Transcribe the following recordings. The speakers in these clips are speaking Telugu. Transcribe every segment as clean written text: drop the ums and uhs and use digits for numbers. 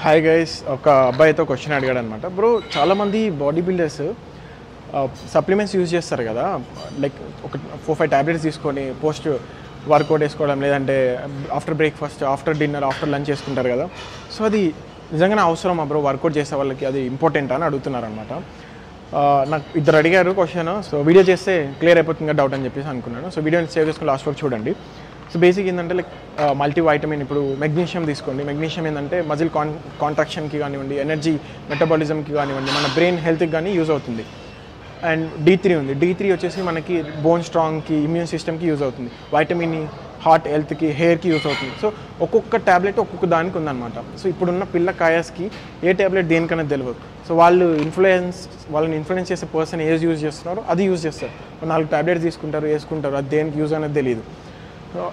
హాయ్ గైస్, ఒక అబ్బాయితో క్వశ్చన్ అడిగాడు అనమాట. బ్రో, చాలామంది బాడీ బిల్డర్స్ సప్లిమెంట్స్ యూజ్ చేస్తారు కదా, లైక్ ఒక 4-5 ట్యాబ్లెట్స్ తీసుకొని పోస్ట్ వర్కౌట్ వేసుకోవడం, లేదంటే after breakfast, after dinner, after lunch చేసుకుంటారు కదా. సో అది నిజంగానే అవసరమా బ్రో? వర్కౌట్ చేసే వాళ్ళకి అది ఇంపార్టెంట్ అని అడుగుతున్నారు అనమాట. నాకు ఇద్దరు అడిగారు క్వశ్చన్. సో వీడియో చేస్తే క్లియర్ అయిపోతుంది డౌట్ అని చెప్పేసి అనుకున్నాను. సో వీడియోని సేవ్ చేసుకుని లాస్ట్ వరకు చూడండి. సో బేసిక్ ఏంటంటే లైక్ మల్టీ వైటమిన్, ఇప్పుడు మెగ్నీషియం తీసుకోండి. మెగ్నీషియం ఏంటంటే మజిల్ కాంట్రాక్షన్కి కానివ్వండి, ఎనర్జీ మెటబాలిజంకి కానివ్వండి, మన బ్రెయిన్ హెల్త్కి కానీ యూజ్ అవుతుంది. అండ్ D3 ఉంది. D3 వచ్చేసి మనకి బోన్ స్ట్రాంగ్కి, ఇమ్యూన్ సిస్టమ్కి యూజ్ అవుతుంది. వైటమిన్ E హార్ట్ హెల్త్కి, హెయిర్కి యూజ్ అవుతుంది. సో ఒక్కొక్క ట్యాబ్లెట్ ఒక్కొక్క దానికి ఉందన్నమాట. సో ఇప్పుడున్న పిల్ల కాయస్కి ఏ ట్యాబ్లెట్ దేనికన్నా తెలియదు. సో వాళ్ళని ఇన్ఫ్లుయెన్స్ చేసే పర్సన్ ఏది యూజ్ చేస్తున్నారో అది యూజ్ చేస్తారు. 4 ట్యాబ్లెట్స్ తీసుకుంటారు, వేసుకుంటారు, అది దేనికి యూజ్ అనేది తెలియదు.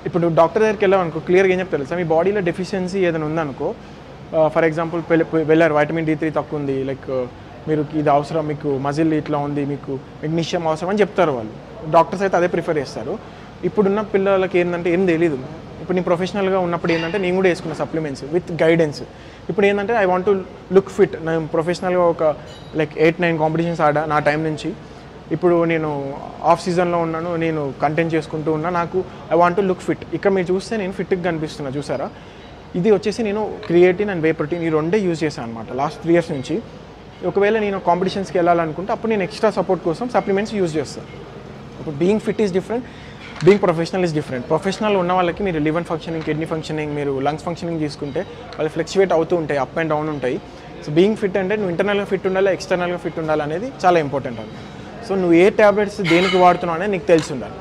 ఇప్పుడు డాక్టర్ దగ్గరికి వెళ్ళామనుకో, క్లియర్గా ఏం చెప్తారు సార్, మీ బాడీలో డెఫిషియన్సీ ఏదైనా ఉందనుకో, ఫర్ ఎగ్జాంపుల్ వెళ్ళారు, వైటమిన్ D3 తక్కువ ఉంది, లైక్ మీరు ఇది అవసరం, మీకు మజిల్ ఇట్లా ఉంది, మీకు మెగ్నీషియం అవసరం అని చెప్తారు వాళ్ళు. డాక్టర్స్ అయితే అదే ప్రిఫర్ చేస్తారు. ఇప్పుడున్న పిల్లలకి ఏంటంటే ఏం తెలీదు. ఇప్పుడు నేను ప్రొఫెషనల్గా ఉన్నప్పుడు ఏంటంటే నేను కూడా వేసుకున్న సప్లిమెంట్స్ విత్ గైడెన్స్. ఇప్పుడు ఏంటంటే I want to look fit. నేను ప్రొఫెషనల్గా ఒక లైక్ 8-9 కాంపిటీషన్స్ ఆడా నా టైం నుంచి. ఇప్పుడు నేను ఆఫ్ సీజన్లో ఉన్నాను, నేను కంటెంట్ చేసుకుంటూ ఉన్నా, నాకు I want to look fit. ఇక్కడ మీరు చూస్తే నేను ఫిట్గా కనిపిస్తున్నా, చూసారా? ఇది వచ్చేసి నేను క్రియేటిన్ అండ్ వే ప్రోటీన్ ఈ రెండే యూజ్ చేశాను అనమాట లాస్ట్ 3 years నుంచి. ఒకవేళ నేను కాంపిటీషన్స్కి వెళ్ళాలనుకుంటే అప్పుడు నేను ఎక్స్ట్రా సపోర్ట్ కోసం సప్లిమెంట్స్ యూజ్ చేస్తాను. ఇప్పుడు being fit is different, being professional is different. Professional ఉన్న వాళ్ళకి మీరు లివర్ ఫంక్షనింగ్, కిడ్నీ ఫంక్షనింగ్, మీరు లంగ్స్ ఫంక్షనింగ్ తీసుకుంటే వాళ్ళు ఫ్లెక్చువేట్ అవుతూ ఉంటాయి, అప్ అండ్ డౌన్ ఉంటాయి. సో బీయింగ్ ఫిట్ అంటే నువ్వు ఇంటర్నల్గా ఫిట్ ఉండాలి, ఎక్స్టర్నల్గా ఫిట్ ఉండాలి అనేది చాలా ఇంపార్టెంట్ అనమాట. సో నువ్వు ఏ ట్యాబ్లెట్స్ దేనికి వాడుతున్నావు అనేది నీకు తెలిసి ఉండాలి.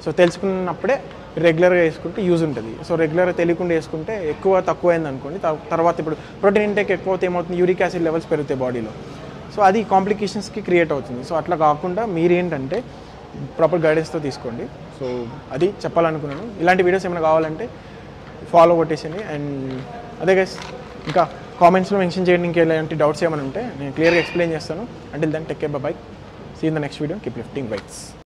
సో తెలుసుకున్నప్పుడే రెగ్యులర్గా వేసుకుంటే యూజ్ ఉంటుంది. సో రెగ్యులర్గా తెలియకుండా వేసుకుంటే తక్కువ అయింది అనుకోండి, తర్వాత ఇప్పుడు ప్రోటీన్ ఇంటేక్ ఎక్కువ అవుతే ఏమవుతుంది, యూరిక్ యాసిడ్ లెవెల్స్ పెరుగుతాయి బాడీలో. సో అది కాంప్లికేషన్స్కి క్రియేట్ అవుతుంది. సో అట్లా కాకుండా మీరేంటంటే ప్రాపర్ గైడెన్స్తో తీసుకోండి. సో అది చెప్పాలనుకున్నాను. ఇలాంటి వీడియోస్ ఏమైనా కావాలంటే ఫాలో కొట్టేసింది. అండ్ అదే గైస్, ఇంకా కామెంట్స్లో మెన్షన్ చేయండి ఇంకా ఇలాంటి డౌట్స్ ఏమైనా ఉంటే నేను క్లియర్గా ఎక్స్ప్లెయిన్ చేస్తాను. Until then take care, bye. See you in the next video. Keep lifting weights.